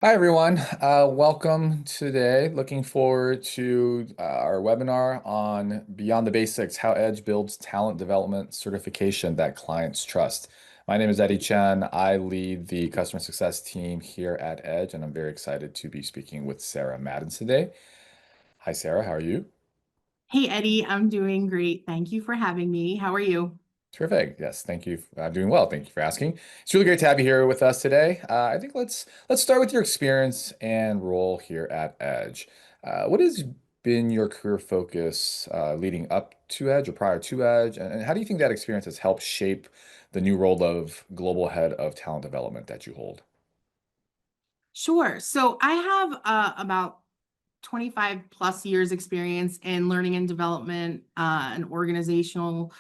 Hi, everyone. Welcome today. Looking forward to our webinar on Beyond the Basics, how Edge builds talent development certification that clients trust. My name is Eddie Chen. I lead the customer success team here at Edge, and I'm very excited to be speaking with Sarah Madans today. Hi, Sarah. How are you? Hey Eddie, I'm doing great. Thank you for having me. How are you? Terrific. Yes, thank you. I'm doing well. Thank you for asking. It's really great to have you here with us today. I think let's start with your experience and role here at Edge. What has been your career focus leading up to Edge or prior to Edge, and how do you think that experience has helped shape the new role of global head of talent development that you hold? Sure. So I have about 25 plus years experience in learning and development and organizational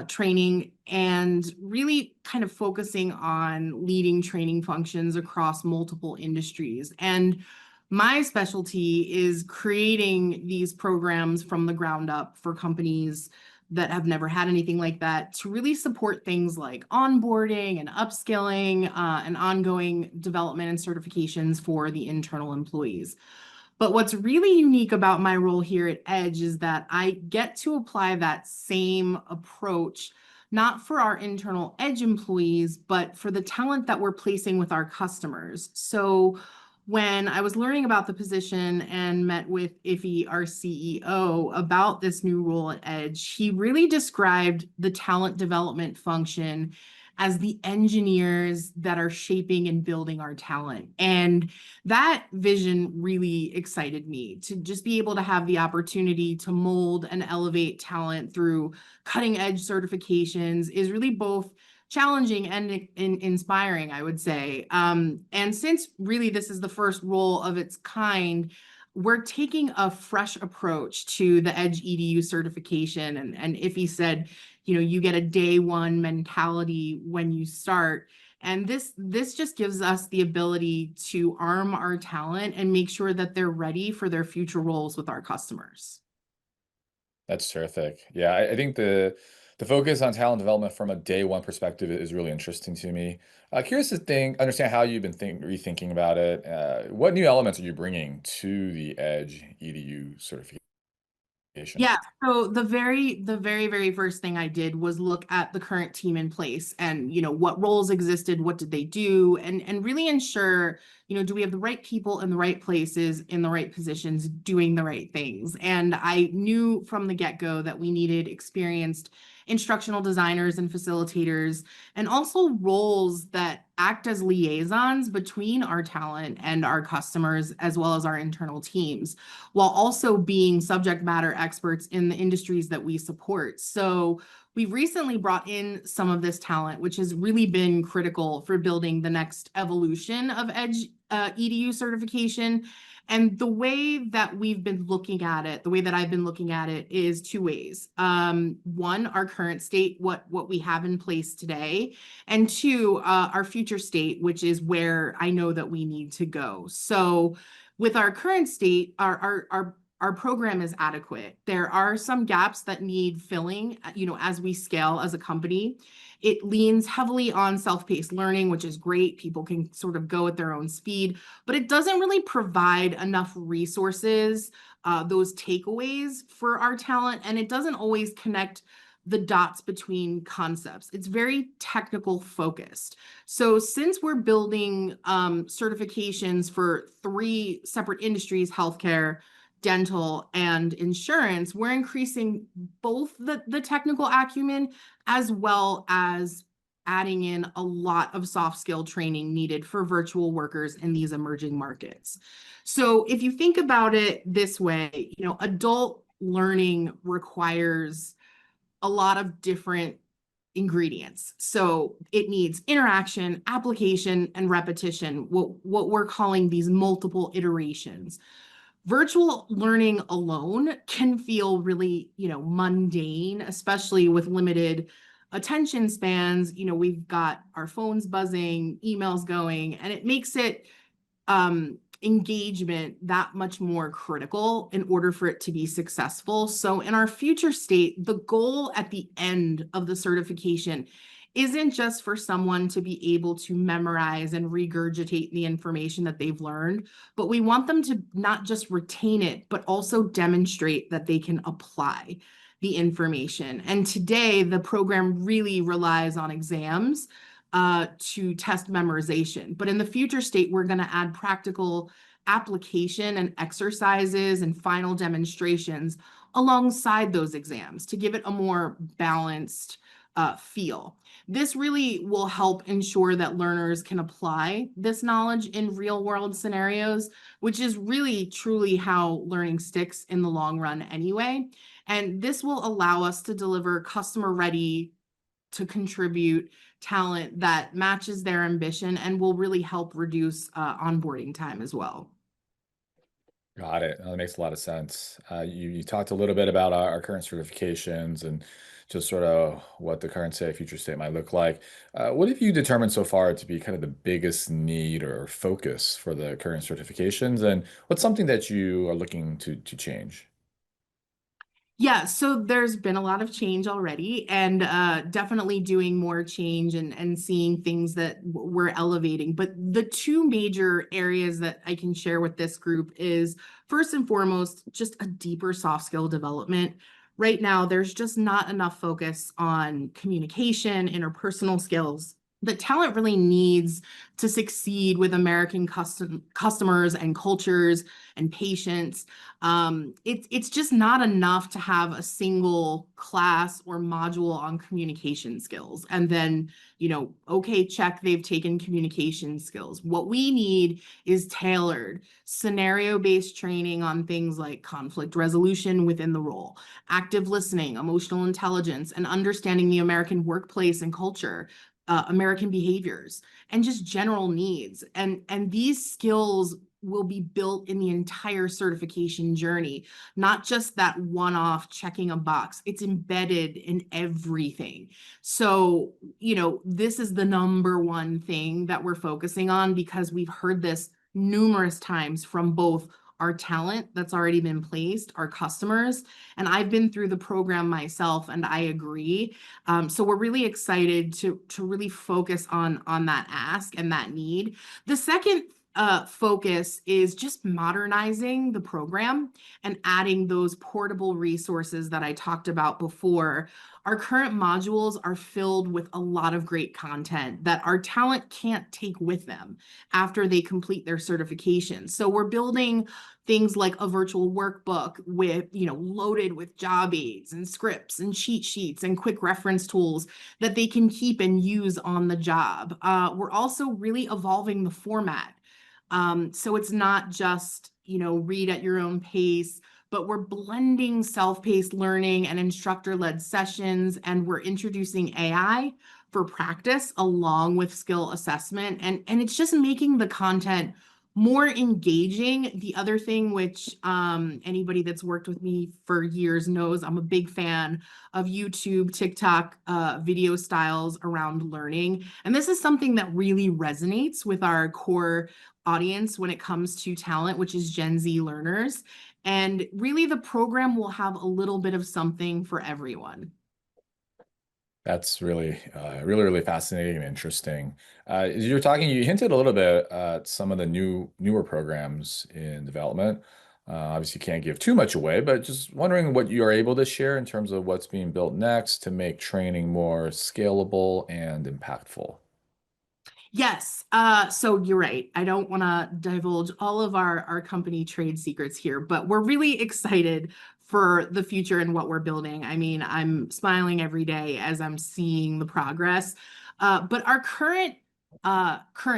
training, and really kind of focusing on leading training functions across multiple industries. And my specialty is creating these programs from the ground up for companies that have never had anything like that to really support things like onboarding and upskilling and ongoing development and certifications for the internal employees. But what's really unique about my role here at Edge is that I get to apply that same approach, not for our internal Edge employees, but for the talent that we're placing with our customers. So when I was learning about the position and met with Iffy, our CEO, about this new role at Edge, he really described the talent development function as the engineers that are shaping and building our talent. And that vision really excited me to just be able to have the opportunity to mold and elevate talent through cutting edge certifications is really both challenging and inspiring, I would say. And since really this is the first role of its kind, we're taking a fresh approach to the Edge EDU certification. And if he said, you get a day one mentality when you start. And this just gives us the ability to arm our talent and make sure that they're ready for their future roles with our customers. That's terrific. Yeah, I think the focus on talent development from a day one perspective is really interesting to me. Curious to understand how you've been rethinking about it. What new elements are you bringing to the Edge EDU certification? Yeah, so the very first thing I did was look at the current team in place and, what roles existed, what did they do, and really ensure, do we have the right people in the right places, in the right positions, doing the right things. And I knew from the get-go that we needed experienced instructional designers and facilitators, and also roles that act as liaisons between our talent and our customers, as well as our internal teams, while also being subject matter experts in the industries that we support. So we've recently brought in some of this talent, which has really been critical for building the next evolution of Edge EDU certification. And the way that we've been looking at it, the way that I've been looking at it is two ways. One, our current state, what we have in place today, and two, our future state, which is where I know that we need to go. So with our current state, our program is adequate. There are some gaps that need filling, as we scale as a company. It leans heavily on self-paced learning, which is great. People can sort of go at their own speed, but it doesn't really provide enough resources, those takeaways for our talent, and it doesn't always connect the dots between concepts. It's very technical focused. So since we're building certifications for three separate industries, healthcare, dental, and insurance, we're increasing both the technical acumen as well as adding in a lot of soft skill training needed for virtual workers in these emerging markets. So if you think about it this way, adult learning requires a lot of different ingredients. So it needs interaction, application, and repetition, what we're calling these multiple iterations. Virtual learning alone can feel really, mundane, especially with limited attention spans. We've got our phones buzzing, emails going, and it makes it engagement that much more critical in order for it to be successful. So in our future state, the goal at the end of the certification isn't just for someone to be able to memorize and regurgitate the information that they've learned, but we want them to not just retain it, but also demonstrate that they can apply the information. And today, the program really relies on exams to test memorization. But in the future state, we're going to add practical application and exercises and final demonstrations alongside those exams to give it a more balanced feel. This really will help ensure that learners can apply this knowledge in real world scenarios, which is really truly how learning sticks in the long run anyway. And this will allow us to deliver customer ready to contribute talent that matches their ambition and will really help reduce onboarding time as well. Got it. That makes a lot of sense. You talked a little bit about our current certifications and just sort of what the current state, future state might look like. What have you determined so far to be kind of the biggest need or focus for the current certifications, and what's something that you are looking to change? Yeah, so there's been a lot of change already, and definitely doing more change and seeing things that we're elevating. But the two major areas that I can share with this group is first and foremost, just a deeper soft skill development. Right now, there's just not enough focus on communication, interpersonal skills. The talent really needs to succeed with American customers and cultures and patients. It's just not enough to have a single class or module on communication skills and then, okay, check, they've taken communication skills. What we need is tailored scenario-based training on things like conflict resolution within the role, active listening, emotional intelligence, and understanding the American workplace and culture, American behaviors, and just general needs. And these skills will be built in the entire certification journey, not just that one-off checking a box. It's embedded in everything. So, this is the number one thing that we're focusing on because we've heard this numerous times from both our talent that's already been placed, our customers, and I've been through the program myself, and I agree. So we're really excited to really focus on that ask and that need. The second focus is just modernizing the program and adding those portable resources that I talked about before. Our current modules are filled with a lot of great content that our talent can't take with them after they complete their certification. So we're building things like a virtual workbook with, loaded with job aids and scripts and cheat sheets and quick reference tools that they can keep and use on the job. We're also really evolving the format. So it's not just, read at your own pace, but we're blending self-paced learning and instructor-led sessions, and we're introducing AI for practice along with skill assessment. And it's just making the content more engaging. The other thing which anybody that's worked with me for years knows, I'm a big fan of YouTube, TikTok video styles around learning. And this is something that really resonates with our core audience when it comes to talent, which is Gen Z learners. And really, the program will have a little bit of something for everyone. That's really, really fascinating and interesting. As you were talking, you hinted a little bit at some of the newer programs in development. Obviously, you can't give too much away, but just wondering what you are able to share in terms of what's being built next to make training more scalable and impactful. Yes, so you're right. I don't want to divulge all of our company trade secrets here, but we're really excited for the future and what we're building. I mean, I'm smiling every day as I'm seeing the progress. But our current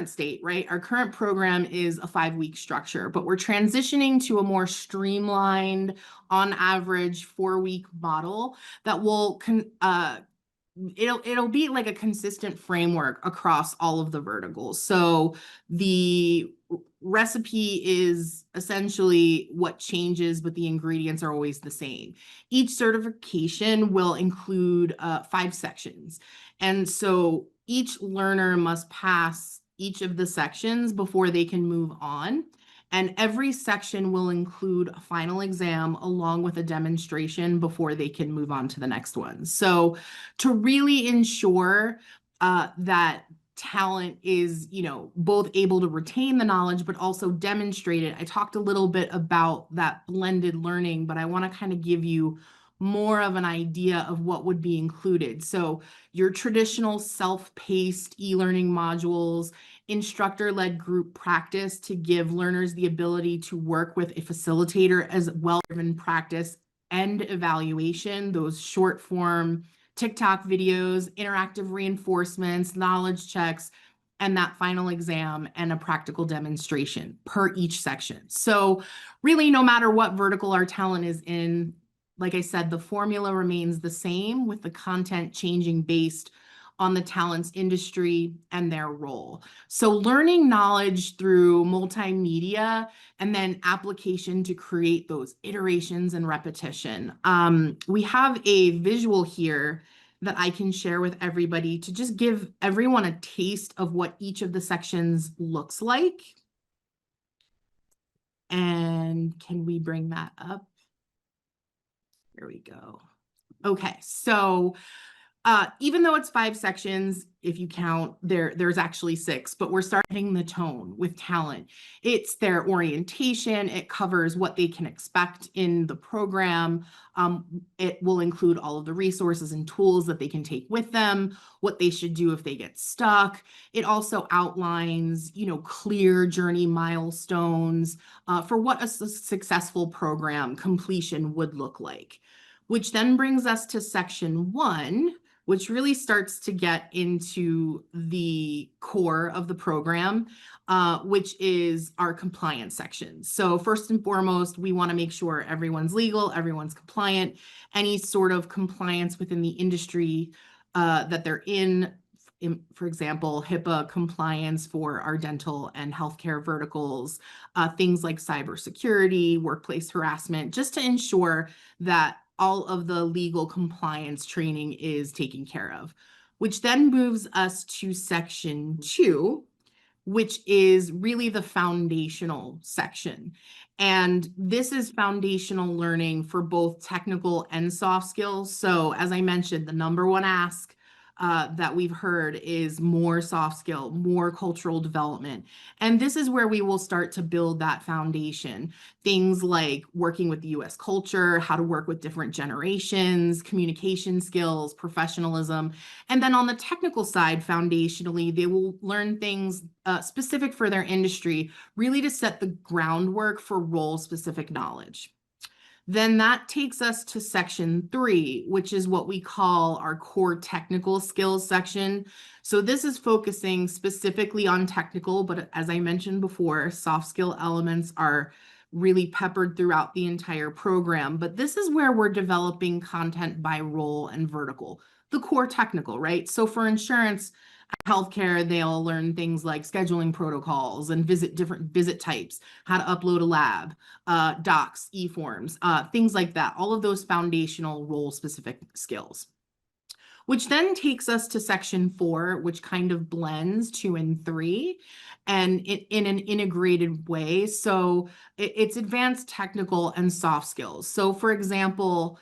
state, right? Our current program is a 5-week structure, but we're transitioning to a more streamlined, on average, 4-week model that will it'll be like a consistent framework across all of the verticals. So the recipe is essentially what changes, but the ingredients are always the same. Each certification will include 5 sections. And so each learner must pass each of the sections before they can move on. And every section will include a final exam along with a demonstration before they can move on to the next one. So to really ensure that talent is, both able to retain the knowledge, but also demonstrate it. I talked a little bit about that blended learning, but I want to kind of give you more of an idea of what would be included. So your traditional self-paced e-learning modules, instructor-led group practice to give learners the ability to work with a facilitator as well as practice and evaluation, those short form TikTok videos, interactive reinforcements, knowledge checks, and that final exam and a practical demonstration per each section. So really, no matter what vertical our talent is in, like I said, the formula remains the same with the content changing based on the talent's industry and their role. So learning knowledge through multimedia and then application to create those iterations and repetition. We have a visual here that I can share with everybody to just give everyone a taste of what each of the sections looks like. And can we bring that up? There we go. Okay, so even though it's 5 sections, if you count, there's actually 6, but we're starting the tone with talent. It's their orientation. It covers what they can expect in the program. It will include all of the resources and tools that they can take with them, what they should do if they get stuck. It also outlines, clear journey milestones for what a successful program completion would look like. Which then brings us to section 1, which really starts to get into the core of the program, which is our compliance section. So first and foremost, we want to make sure everyone's legal, everyone's compliant, any sort of compliance within the industry that they're in, for example, HIPAA compliance for our dental and healthcare verticals, things like cybersecurity, workplace harassment, just to ensure that all of the legal compliance training is taken care of, which then moves us to section 2, which is really the foundational section. And this is foundational learning for both technical and soft skills. So as I mentioned, the number one ask that we've heard is more soft skill, more cultural development. And this is where we will start to build that foundation. Things like working with the US culture, how to work with different generations, communication skills, professionalism. And then on the technical side, foundationally, they will learn things specific for their industry, really to set the groundwork for role-specific knowledge. Then that takes us to section 3, which is what we call our core technical skills section. So this is focusing specifically on technical, but as I mentioned before, soft skill elements are really peppered throughout the entire program. But this is where we're developing content by role and vertical, the core technical, right? So for insurance, healthcare, they'll learn things like scheduling protocols and different visit types, how to upload a lab, docs, e-forms, things like that. All of those foundational role-specific skills. Which then takes us to section 4, which kind of blends 2 and 3 and in an integrated way. So it's advanced technical and soft skills. So for example,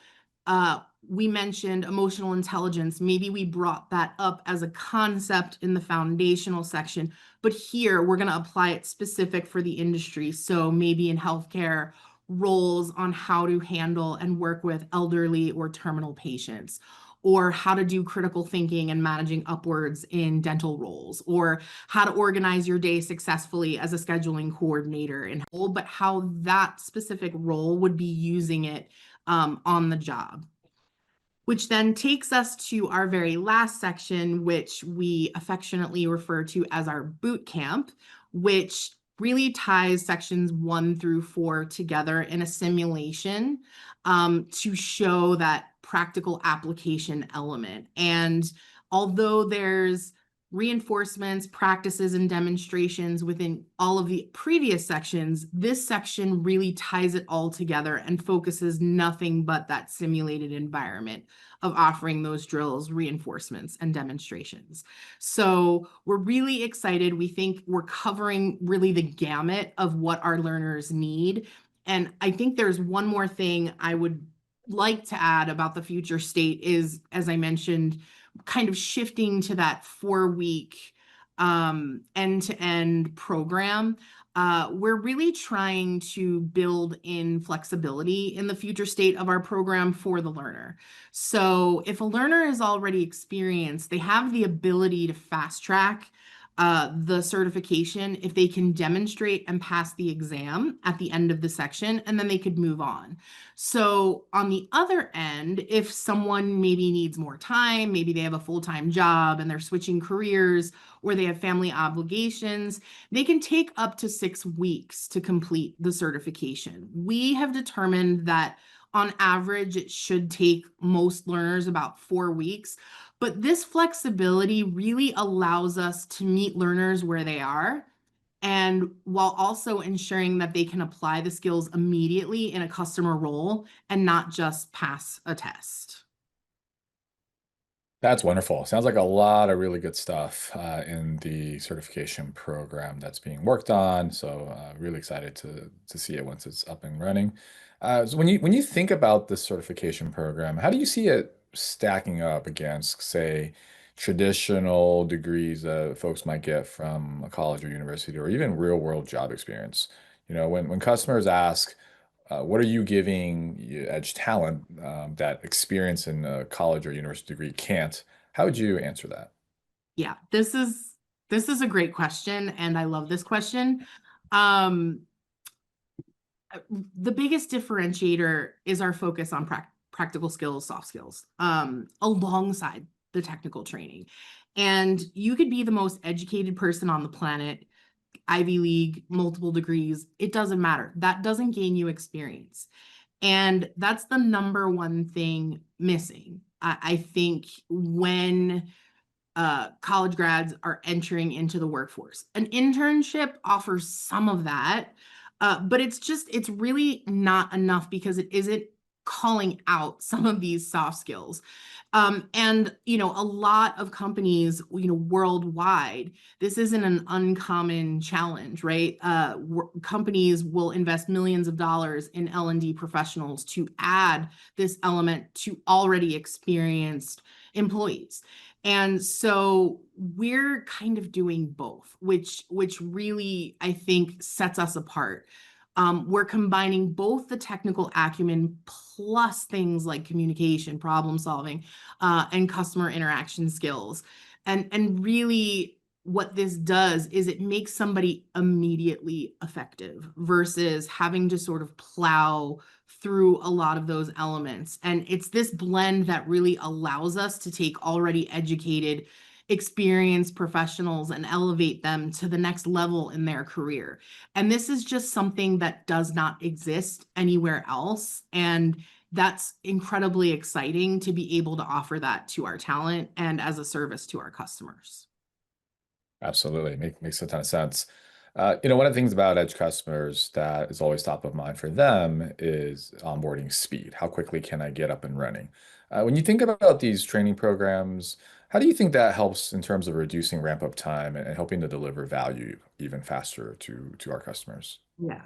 we mentioned emotional intelligence. Maybe we brought that up as a concept in the foundational section, but here we're going to apply it specific for the industry. So maybe in healthcare, roles on how to handle and work with elderly or terminal patients, or how to do critical thinking and managing upwards in dental roles, or how to organize your day successfully as a scheduling coordinator in whole, but how that specific role would be using it on the job. Which then takes us to our very last section, which we affectionately refer to as our boot camp, which really ties sections 1 through 4 together in a simulation to show that practical application element. And although there's reinforcements, practices, and demonstrations within all of the previous sections, this section really ties it all together and focuses nothing but that simulated environment of offering those drills, reinforcements, and demonstrations. So we're really excited. We think we're covering really the gamut of what our learners need. And I think there's one more thing I would like to add about the future state is, as I mentioned, kind of shifting to that 4-week end-to-end program, we're really trying to build in flexibility in the future state of our program for the learner. So if a learner is already experienced, they have the ability to fast track the certification if they can demonstrate and pass the exam at the end of the section, and then they could move on. So on the other end, if someone maybe needs more time, maybe they have a full-time job and they're switching careers, or they have family obligations, they can take up to 6 weeks to complete the certification. We have determined that on average, it should take most learners about 4 weeks. But this flexibility really allows us to meet learners where they are, and while also ensuring that they can apply the skills immediately in a customer role and not just pass a test. That's wonderful. Sounds like a lot of really good stuff in the certification program that's being worked on. So really excited to see it once it's up and running. So when you think about this certification program, how do you see it stacking up against, say, traditional degrees that folks might get from a college or university, or even real world job experience? You know, when customers ask, what are you giving Edge talent that experience in a college or university degree can't? How would you answer that? Yeah, this is a great question, and I love this question. Um, the biggest differentiator is our focus on practical skills, soft skills, alongside the technical training. And you could be the most educated person on the planet, Ivy League, multiple degrees, it doesn't matter. That doesn't gain you experience. And that's the number one thing missing. I think when college grads are entering into the workforce. An internship offers some of that, but it's really not enough because it isn't calling out some of these soft skills. And, a lot of companies, worldwide, this isn't an uncommon challenge, right? Companies will invest millions of dollars in L&D professionals to add this element to already experienced employees. And so we're kind of doing both, which really, I think, sets us apart. We're combining both the technical acumen plus things like communication, problem solving, and customer interaction skills. And really, what this does is it makes somebody immediately effective versus having to sort of plow through a lot of those elements. And it's this blend that really allows us to take already educated, experienced professionals and elevate them to the next level in their career. And this is just something that does not exist anywhere else. And that's incredibly exciting to be able to offer that to our talent and as a service to our customers. Absolutely. Makes a ton of sense. One of the things about Edge customers that is always top of mind for them is onboarding speed. How quickly can I get up and running? When you think about these training programs, how do you think that helps in terms of reducing ramp up time and helping to deliver value even faster to our customers? Yeah.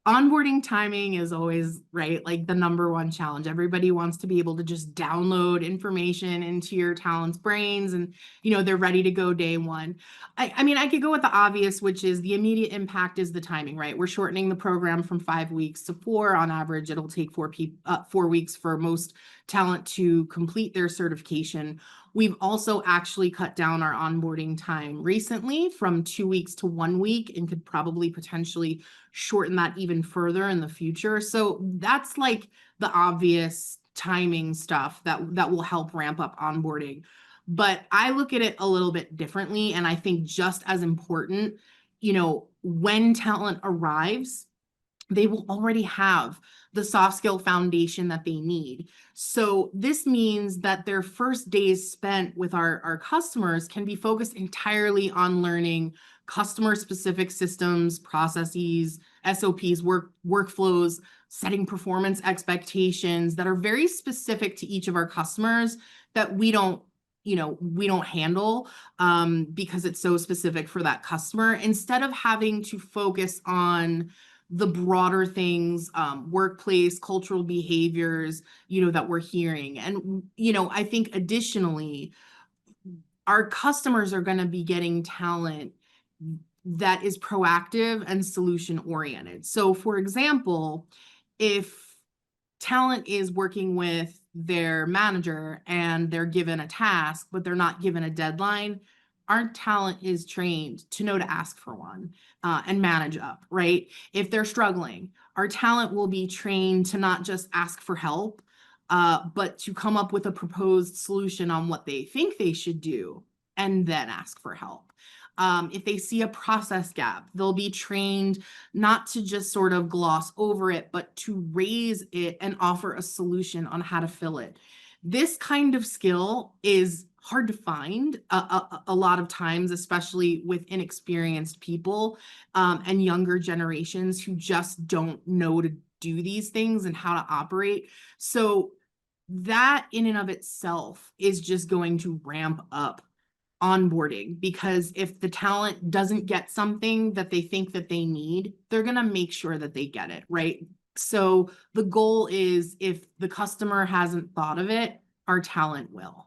Onboarding timing is always, right, like the number one challenge. Everybody wants to be able to just download information into your talent's brains and, they're ready to go day one. I mean, I could go with the obvious, which is the immediate impact is the timing, right? We're shortening the program from 5 weeks to 4. On average, it'll take 4 weeks for most talent to complete their certification. We've also actually cut down our onboarding time recently from 2 weeks to 1 week and could probably potentially shorten that even further in the future. So that's like the obvious timing stuff that will help ramp up onboarding. But I look at it a little bit differently, and I think just as important, when talent arrives, they will already have the soft skill foundation that they need. So this means that their first days spent with our customers can be focused entirely on learning customer specific systems, processes, SOPs, workflows, setting performance expectations that are very specific to each of our customers that we don't handle because it's so specific for that customer, instead of having to focus on the broader things, workplace, cultural behaviors, that we're hearing. And, I think additionally, our customers are going to be getting talent that is proactive and solution oriented. So for example, if talent is working with their manager and they're given a task, but they're not given a deadline, our talent is trained to know to ask for one and manage up, right? If they're struggling, our talent will be trained to not just ask for help, but to come up with a proposed solution on what they think they should do and then ask for help. If they see a process gap, they'll be trained not to just sort of gloss over it, but to raise it and offer a solution on how to fill it. This kind of skill is hard to find a lot of times, especially with inexperienced people and younger generations who just don't know to do these things and how to operate. So that in and of itself is just going to ramp up onboarding, because if the talent doesn't get something that they think that they need, they're going to make sure that they get it, right? So the goal is, if the customer hasn't thought of it, our talent will.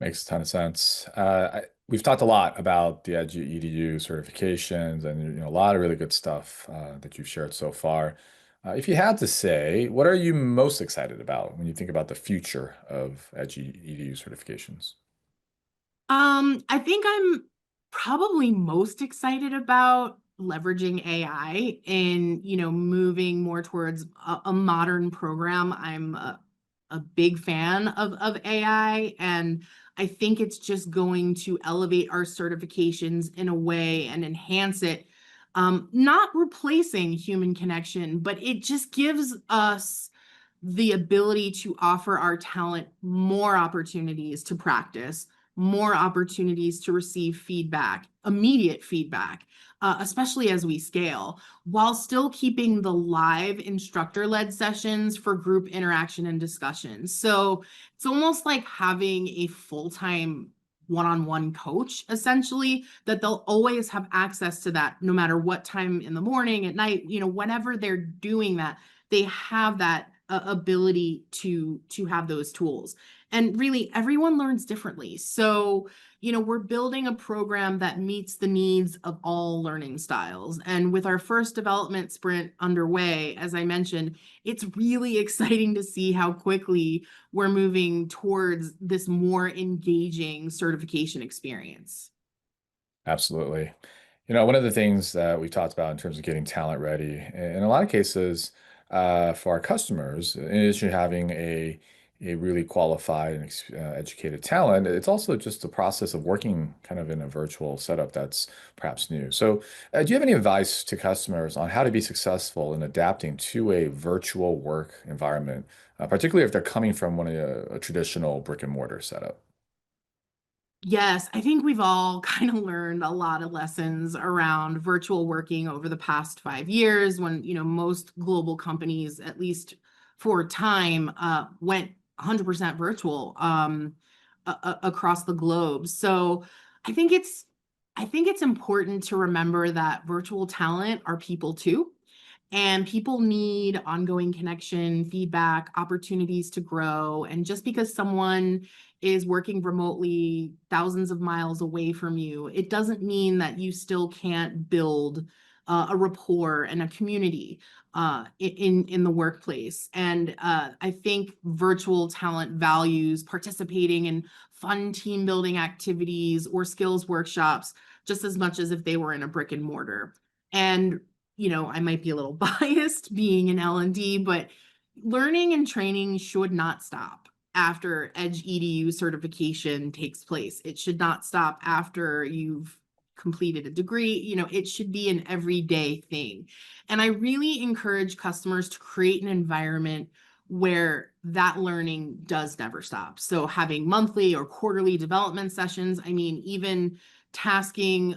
Makes a ton of sense. We've talked a lot about the Edge EDU certifications and a lot of really good stuff that you've shared so far. If you had to say, what are you most excited about when you think about the future of Edge EDU certifications? I think I'm probably most excited about leveraging AI in, moving more towards a modern program. I'm a big fan of AI, and I think it's just going to elevate our certifications in a way and enhance it. Not replacing human connection, but it just gives us the ability to offer our talent more opportunities to practice, more opportunities to receive feedback, immediate feedback, especially as we scale, while still keeping the live instructor-led sessions for group interaction and discussion. So it's almost like having a full-time one-on-one coach, essentially, that they'll always have access to that no matter what time in the morning, at night, whenever they're doing that, they have that ability to have those tools. And really, everyone learns differently. So, we're building a program that meets the needs of all learning styles. And with our first development sprint underway, as I mentioned, it's really exciting to see how quickly we're moving towards this more engaging certification experience. Absolutely. One of the things that we talked about in terms of getting talent ready, in a lot of cases, for our customers, in addition to having a really qualified and educated talent, it's also just the process of working kind of in a virtual setup that's perhaps new. So, do you have any advice to customers on how to be successful in adapting to a virtual work environment, particularly if they're coming from a traditional brick and mortar setup? Yes, I think we've all kind of learned a lot of lessons around virtual working over the past 5 years, when, most global companies, at least for a time, went 100% virtual across the globe. So I think it's I think it's important to remember that virtual talent are people too. And people need ongoing connection, feedback, opportunities to grow. And just because someone is working remotely thousands of miles away from you, it doesn't mean that you still can't build a rapport and a community in the workplace. And I think virtual talent values participating in fun team building activities or skills workshops just as much as if they were in a brick and mortar. And I might be a little biased being an L&D, but learning and training should not stop after Edge EDU certification takes place. It should not stop after you've completed a degree. It should be an everyday thing. And I really encourage customers to create an environment where that learning does never stop. So having monthly or quarterly development sessions, I mean, even tasking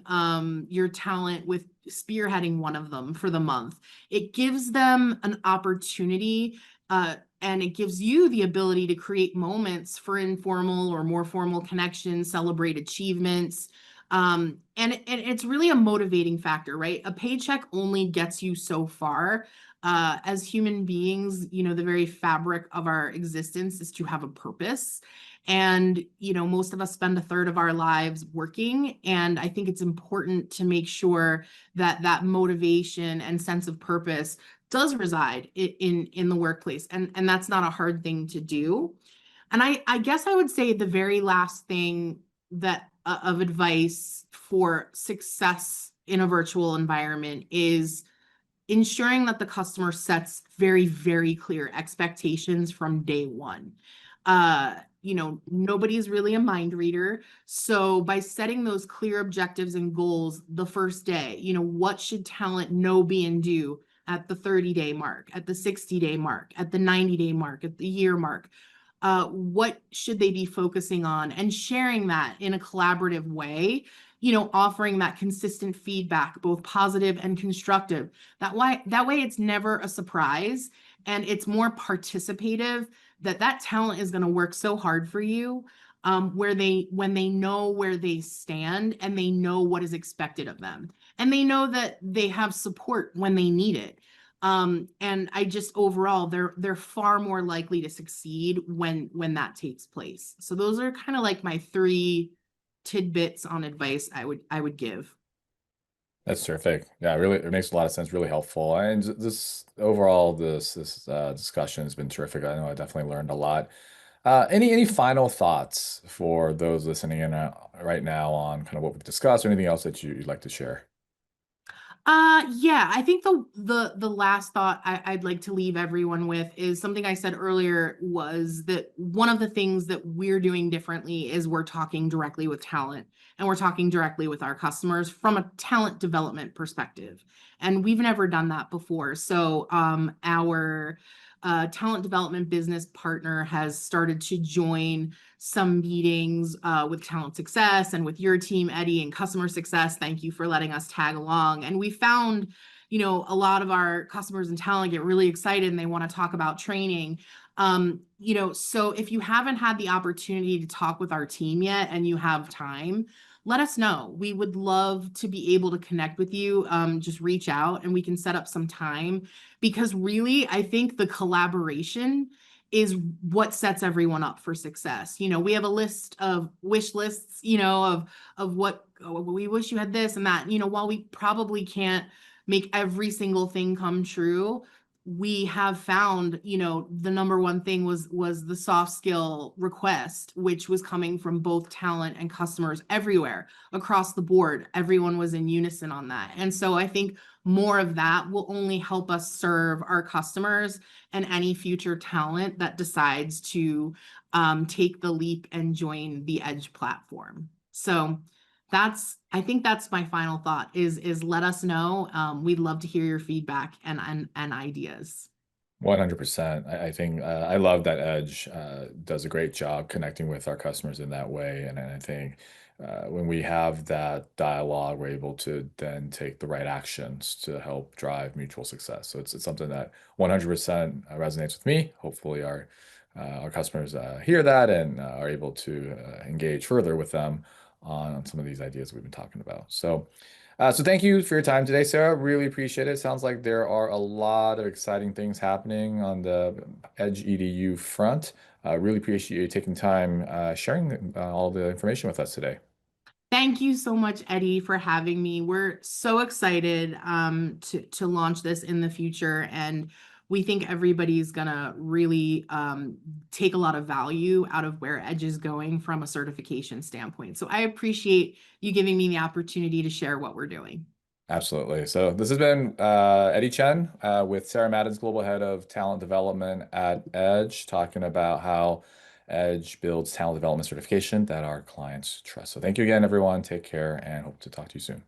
your talent with spearheading one of them for the month. It gives them an opportunity and it gives you the ability to create moments for informal or more formal connections, celebrate achievements. And it's really a motivating factor, right? A paycheck only gets you so far. As human beings, the very fabric of our existence is to have a purpose. And, most of us spend a third of our lives working. And I think it's important to make sure that that motivation and sense of purpose does reside in the workplace. And that's not a hard thing to do. And I guess I would say the very last thing that of advice for success in a virtual environment is ensuring that the customer sets very, very clear expectations from day one. Nobody's really a mind reader. So by setting those clear objectives and goals the first day, what should talent know, be, and do at the 30-day mark, at the 60-day mark, at the 90-day mark, at the year mark? What should they be focusing on, and sharing that in a collaborative way, offering that consistent feedback, both positive and constructive. That way it's never a surprise, and it's more participative, that talent is going to work so hard for you, when they know where they stand and they know what is expected of them, and they know that they have support when they need it. And I just overall, they're far more likely to succeed when that takes place. So those are kind of like my three tidbits on advice I would give. That's terrific. Yeah, really, it makes a lot of sense. Really helpful. And this overall, this discussion has been terrific. I know I definitely learned a lot. Any final thoughts for those listening in right now on kind of what we've discussed, or anything else that you'd like to share? Yeah, I think the last thought I'd like to leave everyone with is something I said earlier, was that one of the things that we're doing differently is we're talking directly with talent, and we're talking directly with our customers from a talent development perspective. And we've never done that before. So our talent development business partner has started to join some meetings with talent success and with your team, Eddie, and customer success. Thank you for letting us tag along. And we found, a lot of our customers and talent get really excited and they want to talk about training. So if you haven't had the opportunity to talk with our team yet and you have time, let us know. We would love to be able to connect with you. Just reach out and we can set up some time, because really, I think the collaboration is what sets everyone up for success. We have a list of wish lists, of what, oh, we wish you had this and that. While we probably can't make every single thing come true, we have found, the number one thing was the soft skill request, which was coming from both talent and customers everywhere across the board. Everyone was in unison on that. And so I think more of that will only help us serve our customers and any future talent that decides to take the leap and join the Edge platform. So I think that's my final thought, is let us know. We'd love to hear your feedback and ideas. 100%. I think I love that Edge does a great job connecting with our customers in that way. And I think when we have that dialogue, we're able to then take the right actions to help drive mutual success. So it's something that 100% resonates with me. Hopefully, our customers hear that and are able to engage further with them on some of these ideas we've been talking about. So thank you for your time today, Sarah. Really appreciate it. Sounds like there are a lot of exciting things happening on the Edge EDU front. Really appreciate you taking time sharing all the information with us today. Thank you so much, Eddie, for having me. We're so excited to launch this in the future, and we think everybody's gonna really take a lot of value out of where Edge is going from a certification standpoint. So I appreciate you giving me the opportunity to share what we're doing. Absolutely. So this has been Eddie Chen with Sarah Madans, Global Head of Talent Development at Edge, talking about how Edge builds talent development certification that our clients trust. So thank you again, everyone. Take care and hope to talk to you soon.